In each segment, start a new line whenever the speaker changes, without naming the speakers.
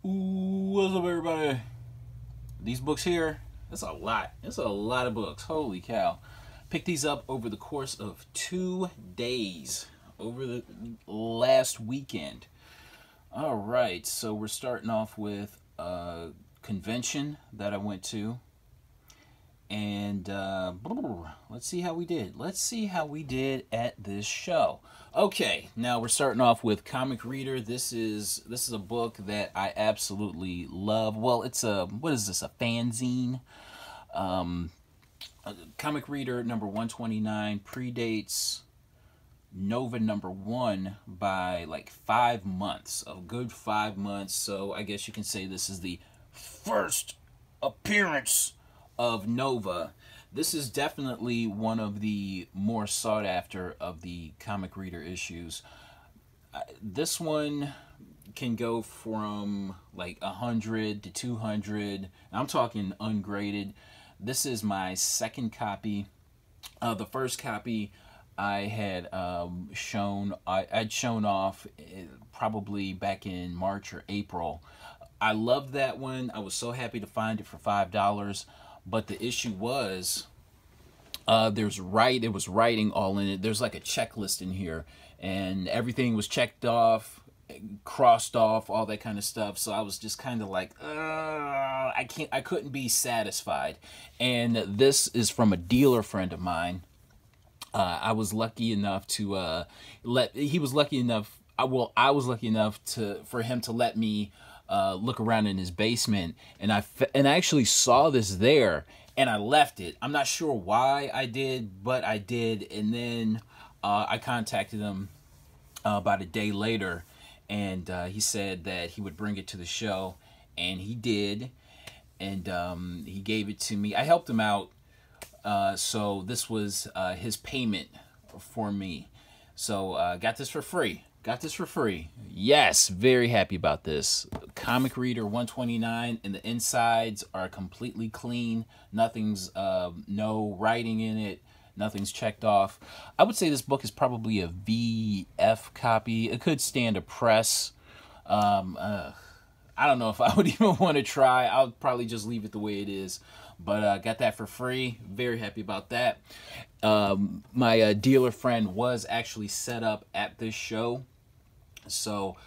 Ooh, what's up, everybody? These books here, that's a lot. It's a lot of books. Holy cow. Picked these up over the course of 2 days, over the last weekend. All right, so we're starting off with a convention that I went to. And let's see how we did. Let's see how we did at this show. Okay, now we're starting off with Comic Reader. This is a book that I absolutely love. Well, it's what is this? A fanzine. Comic Reader number 129 predates Nova number 1 by like 5 months, a good 5 months. So I guess you can say this is the first appearance of Nova. This is definitely one of the more sought after of the Comic Reader issues. This one can go from like 100 to 200. I'm talking ungraded. This is my second copy. The first copy I had I'd shown off probably back in March or April. I loved that one. I was so happy to find it for $5. But the issue was, there was writing all in it. There's like a checklist in here, and everything was checked off, crossed off, all that kind of stuff. So I was just kind of like, I couldn't be satisfied. And this is from a dealer friend of mine. I was lucky enough to I was lucky enough for him to let me look around in his basement, and I actually saw this there, and I left it. I'm not sure why I did, but I did. And then I contacted him about a day later, and he said that he would bring it to the show, and he did. And he gave it to me. I helped him out, so this was his payment for me. So got this for free. Yes, very happy about this. Comic Reader 129, and the insides are completely clean. Nothing's, no writing in it. Nothing's checked off. I would say this book is probably a VF copy. It could stand a press. I don't know if I would even want to try. I'll probably just leave it the way it is. But got that for free. Very happy about that. My dealer friend was actually set up at this show. So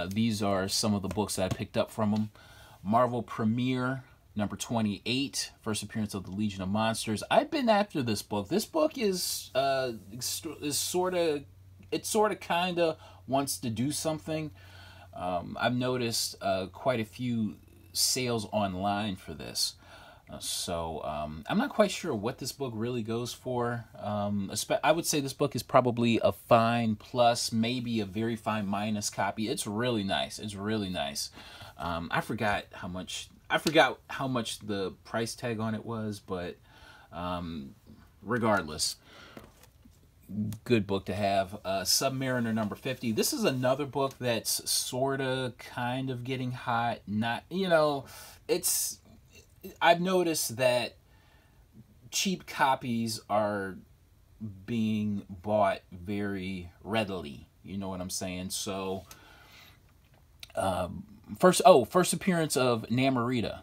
these are some of the books that I picked up from him. Marvel Premiere number 28, first appearance of the Legion of Monsters. I've been after this book. This book is sort of kind of wants to do something. I've noticed quite a few sales online for this. So I'm not quite sure what this book really goes for. I would say this book is probably a fine plus, maybe a very fine minus copy. It's really nice. I forgot how much the price tag on it was, but regardless, good book to have. Submariner number 50. This is another book that's sorta kind of getting hot. Not, I've noticed that cheap copies are being bought very readily. You know what I'm saying? So, first appearance of Namorita.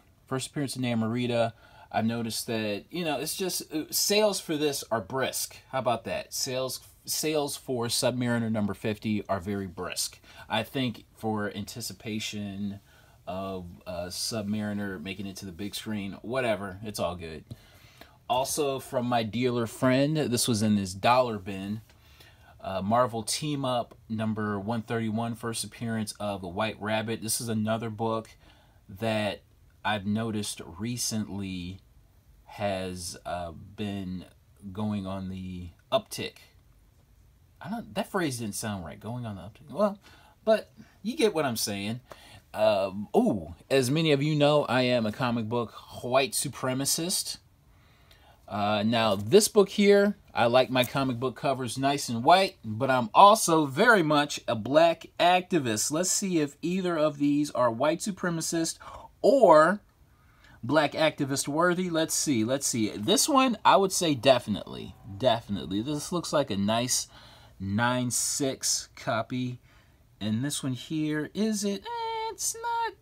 I've noticed that, it's just, sales for this are brisk. How about that? Sales for Submariner number 50 are very brisk. I think for anticipation of Submariner making it to the big screen, whatever, it's all good. Also from my dealer friend, this was in his dollar bin, Marvel Team Up number 131, first appearance of the White Rabbit. This is another book that I've noticed recently has been going on the uptick. That phrase didn't sound right, going on the uptick. Well, but you get what I'm saying. As many of you know, I am a comic book white supremacist. Now, this book here, I like my comic book covers nice and white, but I'm also very much a black activist. Let's see if either of these are white supremacist or black activist worthy. Let's see. This one, I would say definitely. This looks like a nice 9/6 copy. And this one here, is it? It's not.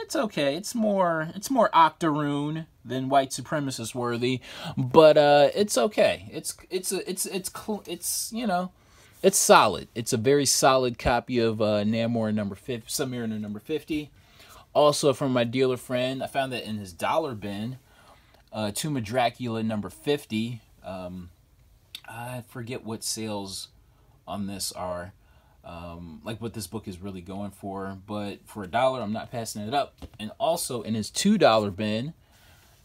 it's okay. It's more octoroon than white supremacist worthy, but it's okay. It's you know, it's solid. It's a very solid copy of Namor number 50, Submariner number 50. Also from my dealer friend, I found that in his dollar bin, Tomb of Dracula number 50. I forget what sales on this are. Like what this book is really going for, but for $1, I'm not passing it up. And also in his $2 bin,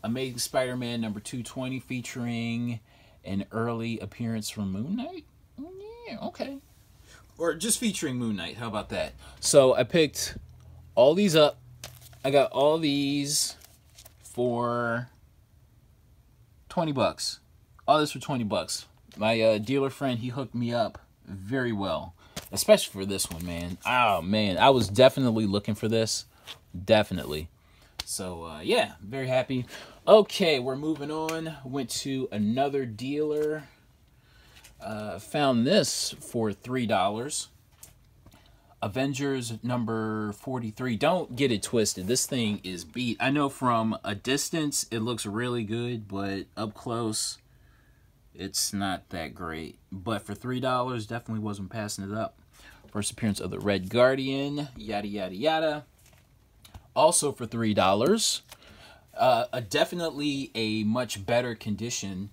Amazing Spider-Man number 220, featuring an early appearance from Moon Knight. Yeah, okay. Or just featuring Moon Knight. How about that? So I picked all these up. I got all these for $20. All this for $20. My dealer friend, he hooked me up very well. Especially for this one, man. Oh, man. I was definitely looking for this. Definitely. So, yeah. Very happy. Okay, we're moving on. Went to another dealer. Found this for $3. Avengers number 43. Don't get it twisted. This thing is beat. I know from a distance it looks really good, but up close it's not that great. But for $3, definitely wasn't passing it up. First appearance of the Red Guardian, yada, yada, yada. Also for $3, definitely a much better condition,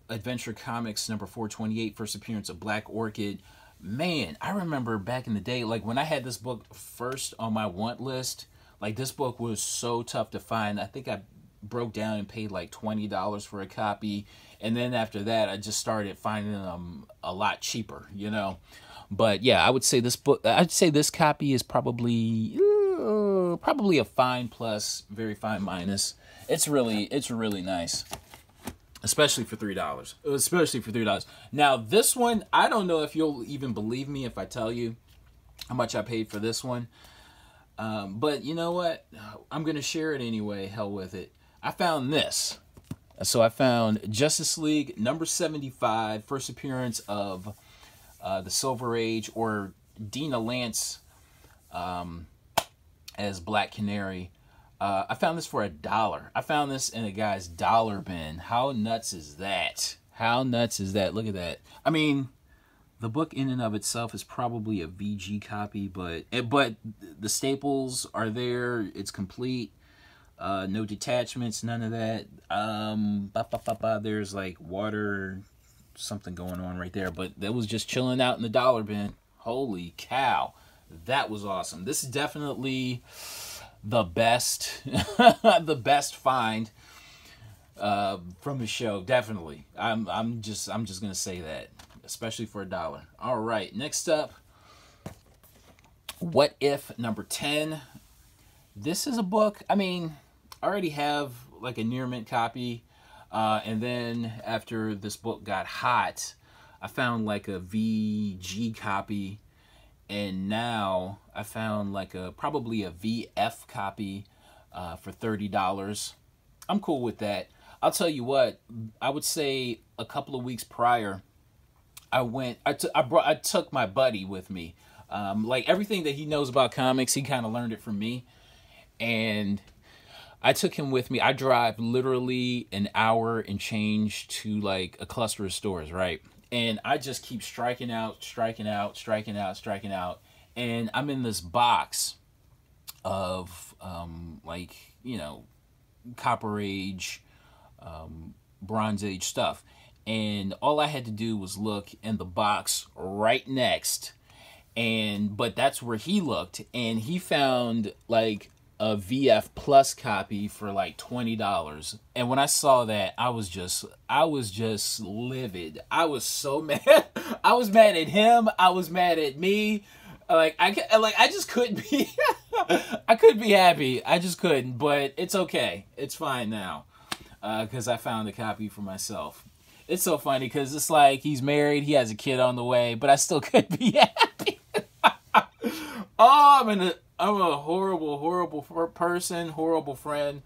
Adventure Comics number 428, first appearance of Black Orchid. Man, I remember back in the day, like when I had this book first on my want list, like this book was so tough to find. I think I broke down and paid like $20 for a copy. And then after that, I just started finding them a lot cheaper, you know. But yeah, I would say this book, I'd say this copy is probably a fine plus, very fine minus. It's really nice. Especially for $3. Especially for $3. Now, this one, I don't know if you'll even believe me if I tell you how much I paid for this one. But you know what? I'm going to share it anyway. Hell with it. I found this. So I found Justice League number 75, first appearance of the Silver Age, or Dina Lance as Black Canary. I found this for $1. I found this in a guy's dollar bin. How nuts is that? How nuts is that? Look at that. I mean, the book in and of itself is probably a VG copy, but the staples are there. It's complete. No detachments, none of that. There's like water, something going on right there, but that was just chilling out in the dollar bin. Holy cow. That was awesome. This is definitely the best the best find from the show. Definitely. I'm just gonna say that, especially for $1. All right, next up, What If number 10. This is a book, I mean, I already have like a near mint copy, and then after this book got hot, I found like a VG copy. And now I found like probably a VF copy for $30. I'm cool with that. I'll tell you what, I would say a couple of weeks prior, I took my buddy with me. Like everything that he knows about comics, he kind of learned it from me. And I took him with me. I drive literally an hour and change to like a cluster of stores, right? And I just keep striking out. And I'm in this box of, like, you know, Copper Age, Bronze Age stuff. And all I had to do was look in the box right next. But that's where he looked. And he found, like, a VF Plus copy for like $20. And when I saw that, I was just livid. I was so mad. I was mad at him. I was mad at me. I just couldn't be I couldn't be happy. I just couldn't, but it's okay. It's fine now. Cuz I found a copy for myself. It's so funny cuz it's like he's married, he has a kid on the way, but I still couldn't be happy. Oh, I'm a horrible person, horrible friend,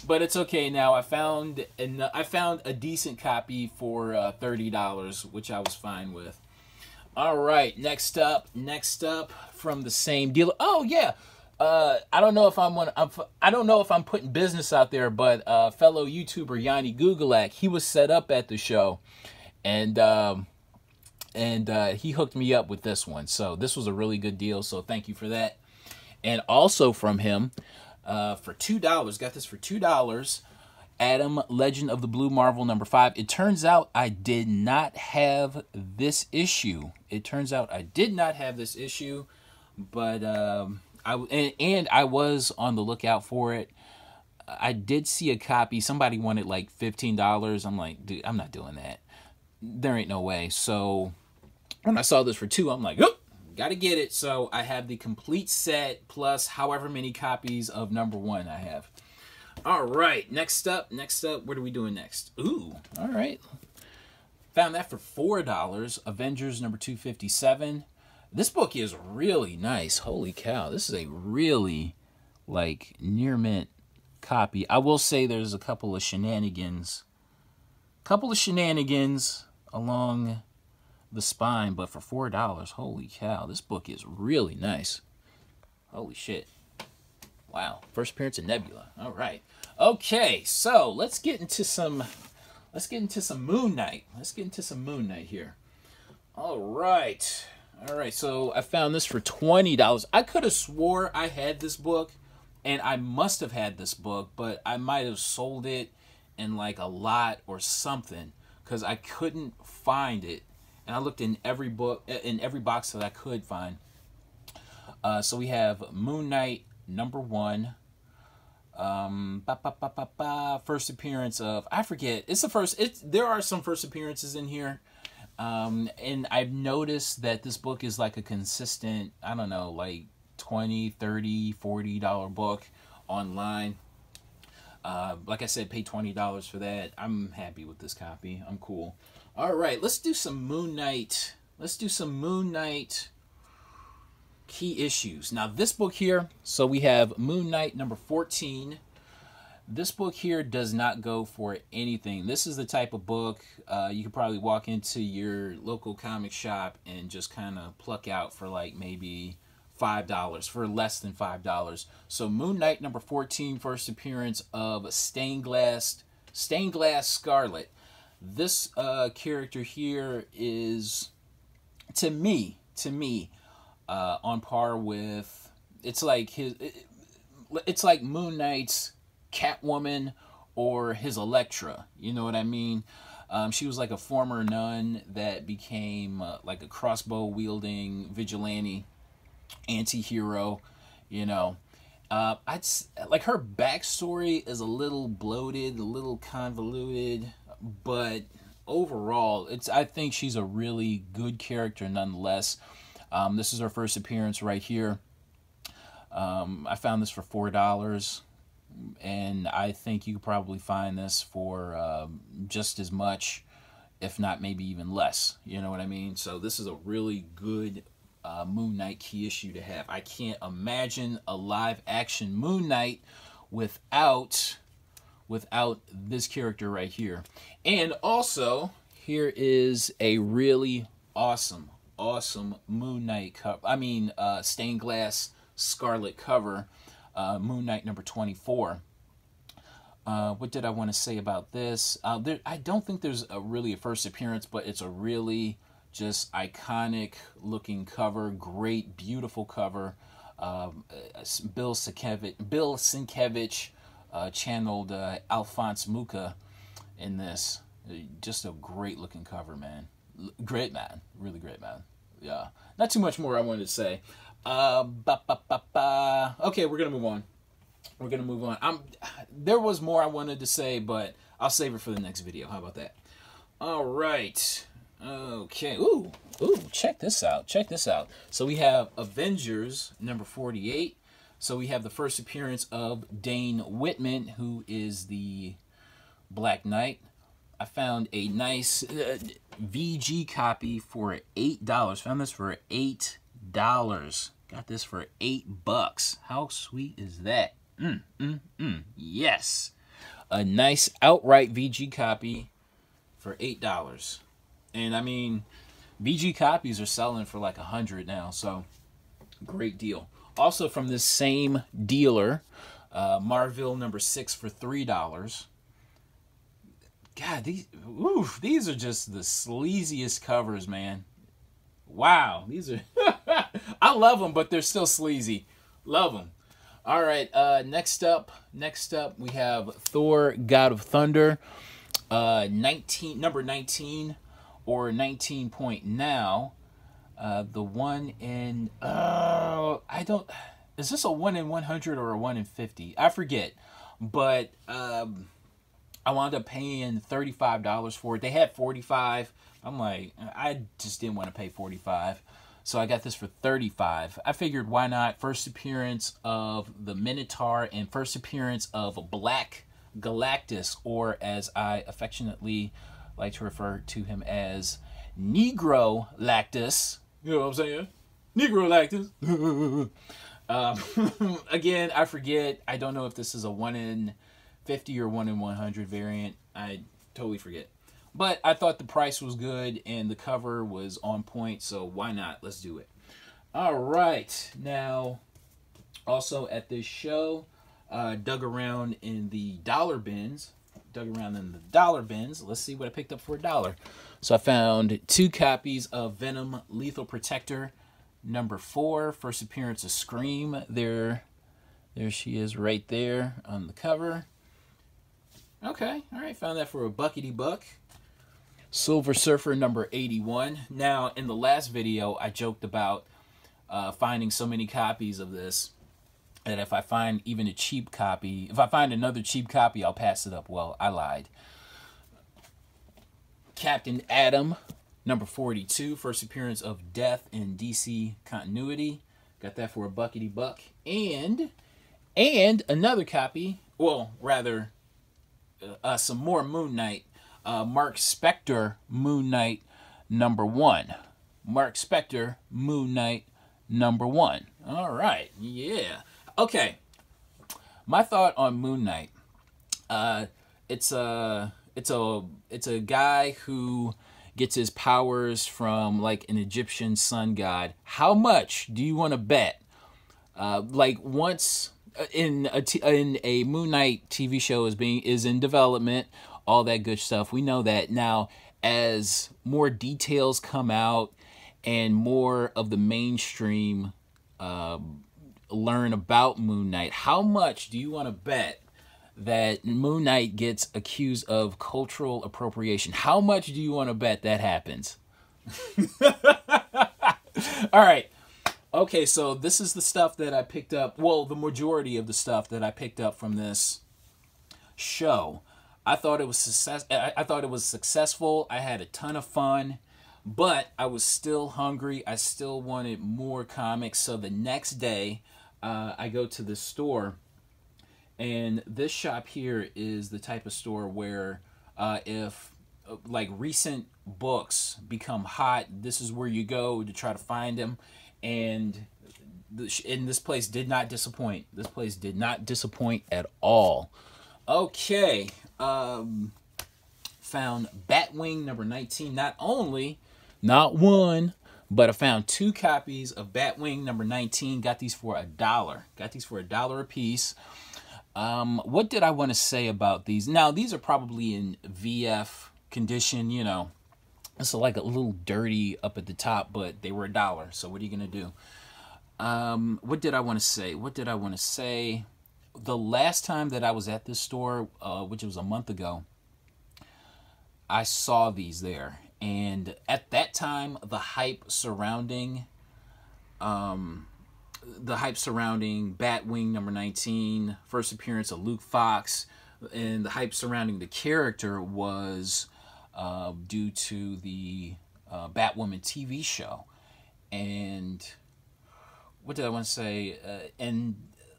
but it's okay now. I found a decent copy for $30, which I was fine with. All right, next up from the same dealer. Oh yeah, I don't know if I don't know if I'm putting business out there, but fellow YouTuber Yanni Gugalak, he was set up at the show, and he hooked me up with this one. So this was a really good deal. So thank you for that. And also from him, for $2, got this for $2. Adam, Legend of the Blue Marvel #5. It turns out I did not have this issue. But I was on the lookout for it. I did see a copy. Somebody wanted like $15. I'm like, dude, I'm not doing that. There ain't no way. So when I saw this for $2, I'm like, oh, gotta get it. So I have the complete set plus however many copies of #1 I have. All right, next up, what are we doing next? Ooh, all right. Found that for $4. Avengers #257. This book is really nice. Holy cow, this is a really, like, near mint copy. I will say there's a couple of shenanigans along the spine, but for $4, holy cow, this book is really nice. Holy shit. Wow, first appearance of Nebula. All right. Okay, so let's get into some Moon Knight. Let's get into some Moon Knight here. All right. So I found this for $20. I could have swore I had this book, and I must have had this book, but I might have sold it in like a lot or something because I couldn't find it. And I looked in every box that I could find. So we have Moon Knight #1. First appearance of, I forget. There are some first appearances in here. And I've noticed that this book is like a consistent, I don't know, like $20, $30, $40 book online. Like I said, pay $20 for that. I'm happy with this copy. I'm cool. All right, let's do some Moon Knight. Key issues. Now this book here, so we have Moon Knight #14. This book here does not go for anything. This is the type of book you could probably walk into your local comic shop and just kind of pluck out for like maybe $5, for less than $5. So Moon Knight #14, first appearance of Stained Glass Scarlet. This character here is, to me, on par with, it's like Moon Knight's Catwoman or his Elektra. You know what I mean? She was like a former nun that became like a crossbow wielding vigilante anti-hero. You know, like her backstory is a little bloated, a little convoluted, but overall, I think she's a really good character nonetheless. This is her first appearance right here. I found this for $4, and I think you could probably find this for just as much, if not maybe even less. You know what I mean? So this is a really good Moon Knight key issue to have. I can't imagine a live action Moon Knight without this character right here. And also, here is a really awesome Moon Knight cover. Stained Glass Scarlet cover. Moon Knight #24. What did I want to say about this? I don't think there's really a first appearance, but it's a really just iconic looking cover. Great, beautiful cover. Bill Sienkiewicz channeled Alphonse Mucha in this. Just a great looking cover, man. Great man, really great man. Yeah, not too much more I wanted to say. Okay, we're gonna move on. There was more I wanted to say, but I'll save it for the next video. How about that? All right. Okay. Ooh, check this out. So we have Avengers #48. So we have the first appearance of Dane Whitman, who is the Black Knight. I found a nice VG copy for $8. Found this for $8. Got this for $8. How sweet is that? Yes. A nice outright VG copy for $8. And I mean, VG copies are selling for like $100 now, so great deal. Also from this same dealer, Marvel #6 for $3. God, these are just the sleaziest covers, man. Wow, these are... I love them, but they're still sleazy. Love them. All right, next up, we have Thor, God of Thunder, number 19, or 19 point now. The one in... I don't... Is this a 1 in 100 or a 1 in 50? I forget. But... I wound up paying $35 for it. They had $45. I'm like, I just didn't want to pay $45. So I got this for $35. I figured, why not? First appearance of the Minotaur and first appearance of Black Galactus, or as I affectionately like to refer to him as, Negro Lactus. You know what I'm saying? Negro Lactus. Again, I forget. I don't know if this is a 1 in 50 or 1 in 100 variant. I totally forget. But I thought the price was good and the cover was on point, so why not? Let's do it. All right. Now, also at this show, dug around in the dollar bins. Let's see what I picked up for $1. So I found 2 copies of Venom Lethal Protector #4. First appearance of Scream. There she is right there on the cover. Okay, all right, found that for a buckety-buck. Silver Surfer #81. Now, in the last video, I joked about finding so many copies of this that if I find even a cheap copy, if I find another cheap copy, I'll pass it up. Well, I lied. Captain Atom #42. First appearance of Death in DC continuity. Got that for a buckety-buck. And another copy, well, rather... some more Moon Knight. Mark Spector Moon Knight #1. Mark Spector Moon Knight #1. All right, yeah. Okay, my thought on Moon Knight. It's a guy who gets his powers from like an Egyptian sun god. How much do you want to bet? Like once. In a Moon Knight TV show is in development, all that good stuff. We know that now. As more details come out and more of the mainstream learn about Moon Knight, how much do you want to bet that Moon Knight gets accused of cultural appropriation? How much do you want to bet that happens? All right. Okay, so this is the stuff that I picked up. Well, the majority of the stuff that I picked up from this show. I thought it was successful. I had a ton of fun, but I was still hungry. I still wanted more comics. So the next day, I go to the store, and this shop here is the type of store where if like recent books become hot, this is where you go to try to find them. And this place did not disappoint. This place did not disappoint at all. Okay. Found Batwing #19. Not one, but I found 2 copies of Batwing #19. Got these for $1. Got these for $1 a piece. What did I want to say about these? Now, these are probably in VF condition, you know. It's like a little dirty up at the top, but they were $1. So what are you going to do? What did I want to say? The last time that I was at this store, which was a month ago, I saw these there. And at that time, the hype surrounding Batwing #19, first appearance of Luke Fox, and the hype surrounding the character was due to the Batwoman TV show. And what did I want to say? And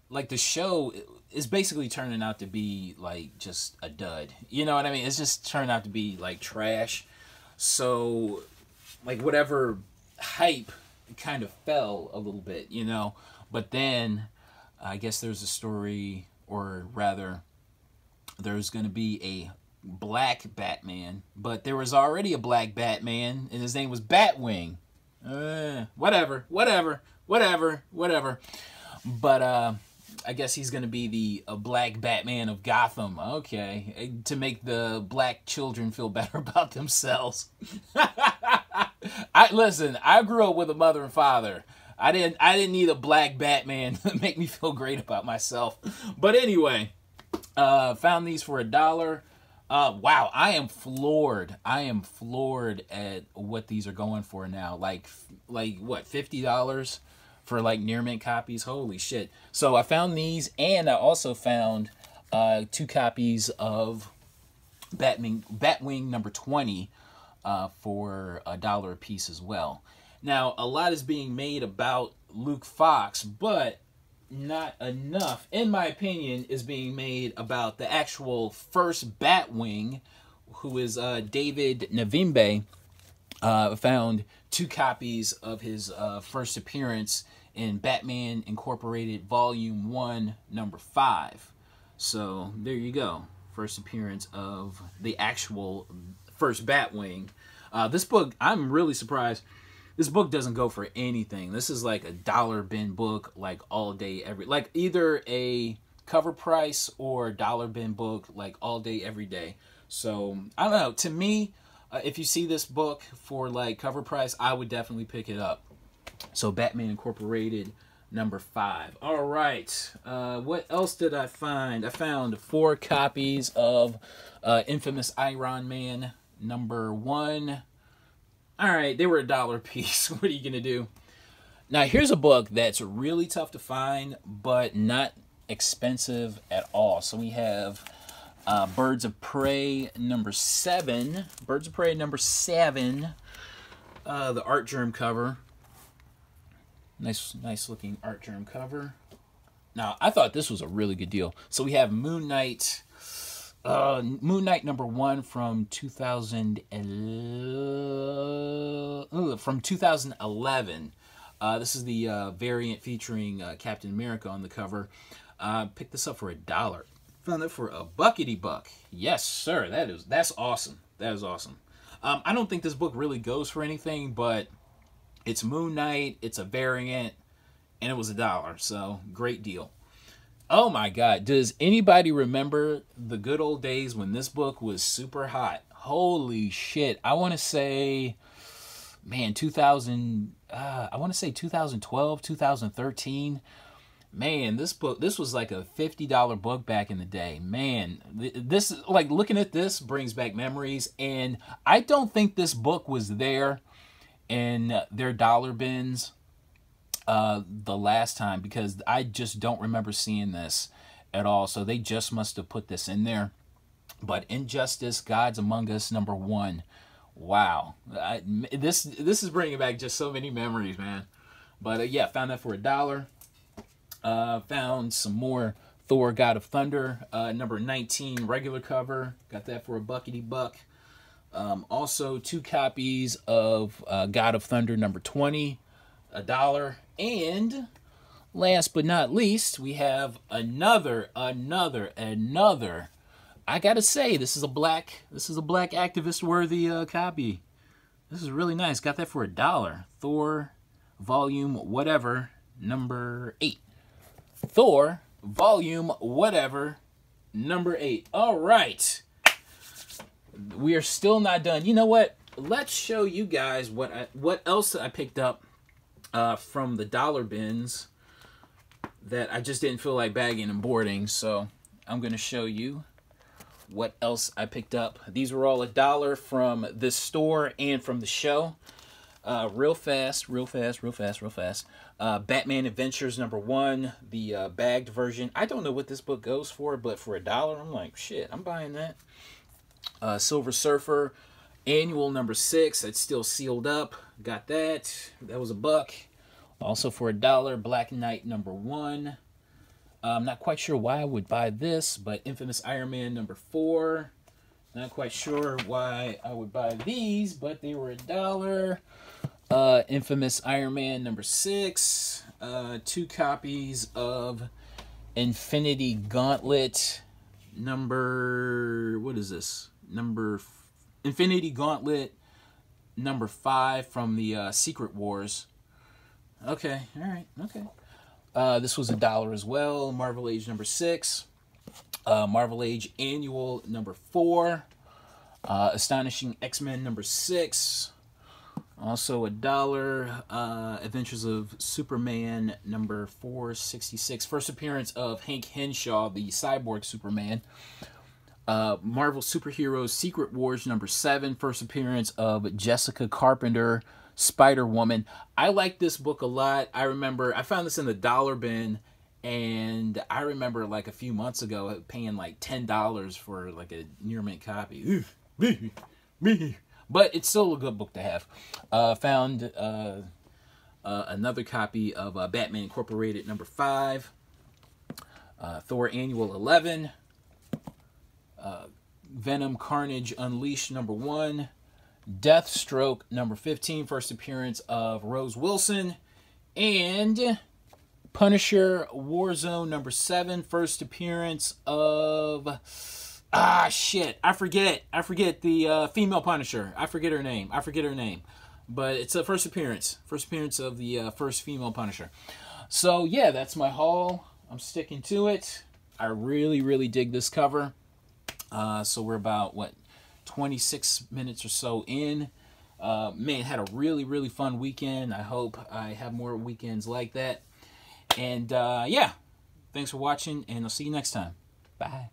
like the show is basically turning out to be like just a dud. You know what I mean? It's just turned out to be like trash. So like whatever hype kind of fell a little bit, you know. But then I guess there's a story, or rather there's going to be a black Batman, but there was already a black Batman and his name was Batwing. Whatever. But I guess he's gonna be the Black Batman of Gotham. Okay, to make the black children feel better about themselves. Listen. I grew up with a mother and father. I didn't need a black Batman to make me feel great about myself. But anyway, found these for $1. Wow, I am floored. I am floored at what these are going for now. Like what, $50 for like near mint copies? Holy shit. So I found these, and I also found 2 copies of Batwing number 20 for $1 a piece as well. Now, a lot is being made about Luke Fox, but not enough, in my opinion, is being made about the actual first Batwing, who is David Navimbe. Found 2 copies of his first appearance in Batman Incorporated Volume 1, number 5. So, there you go. First appearance of the actual first Batwing. This book, I'm really surprised. This book doesn't go for anything. This is like a $1 bin book, like all day, like either a cover price or $1 bin book, like all day, every day. So, I don't know. To me, if you see this book for like cover price, I would definitely pick it up. So, Batman Incorporated number 5. All right. What else did I find? I found 4 copies of Infamous Iron Man number 1. All right, they were $1 a piece. What are you going to do? Now, here's a book that's really tough to find, but not expensive at all. So we have Birds of Prey number 7. Birds of Prey number 7. The art germ cover. Nice looking art germ cover. Now, I thought this was a really good deal. So we have Moon Knight number 1 from 2011. This is the variant featuring Captain America on the cover. Picked this up for $1. Found it for a buckety buck. Yes, sir. That's awesome. That is awesome. I don't think this book really goes for anything, but it's Moon Knight. It's a variant, and it was $1. So great deal. Oh my God. Does anybody remember the good old days when this book was super hot? Holy shit. I want to say, man, 2012, 2013. Man, this was like a $50 book back in the day. Man, this, like, looking at this brings back memories. And I don't think this book was there in their $1 bins the last time, because I just don't remember seeing this at all. So they just must have put this in there. But Injustice, Gods Among Us number 1. Wow. This is bringing back just so many memories, man. But yeah, found that for $1. Found some more Thor God of Thunder number 19 regular cover. Got that for a buckety buck. Also 2 copies of God of Thunder number 20. $1. And last but not least, we have another. I gotta say, this is a black activist worthy copy. This is really nice. Got that for $1. Thor volume whatever number 8. Thor volume whatever number 8. All right, we are still not done. You know what? Let's show you guys what else I picked up from the $1 bins that I just didn't feel like bagging and boarding. So I'm going to show you what else I picked up. These were all $1 from this store and from the show. Real fast. Batman Adventures number 1, the bagged version. I don't know what this book goes for, but for $1, I'm like, shit, I'm buying that. Silver Surfer Annual number 6, that's still sealed up. Got that. That was $1. Also for $1, Black Knight number 1. I'm not quite sure why I would buy this, but Infamous Iron Man number 4. Not quite sure why I would buy these, but they were $1. Infamous Iron Man number 6. 2 copies of Infinity Gauntlet number... What is this? Infinity Gauntlet number 5 from the Secret Wars. Okay, all right, okay. This was $1 as well. Marvel Age number 6. Marvel Age Annual number 4. Astonishing X-Men number 6. Also $1. Adventures of Superman number 466. First appearance of Hank Henshaw, the cyborg Superman. Marvel Superheroes Secret Wars number 7. First appearance of Jessica Carpenter, Spider-Woman. I like this book a lot. I remember I found this in the dollar bin, and I remember like a few months ago paying like $10 for like a near mint copy. But it's still a good book to have. Found another copy of Batman Incorporated number 5. Thor Annual 11. Venom Carnage Unleashed number 1. Deathstroke number 15. First appearance of Rose Wilson. And Punisher Warzone number 7. First appearance of... I forget the female Punisher. I forget her name. But it's a first appearance of the first female Punisher. So yeah, that's my haul. I'm sticking to it. I really dig this cover. So we're about 26 minutes or so in. Man, had a really fun weekend. I hope I have more weekends like that. And yeah, thanks for watching, and I'll see you next time. Bye.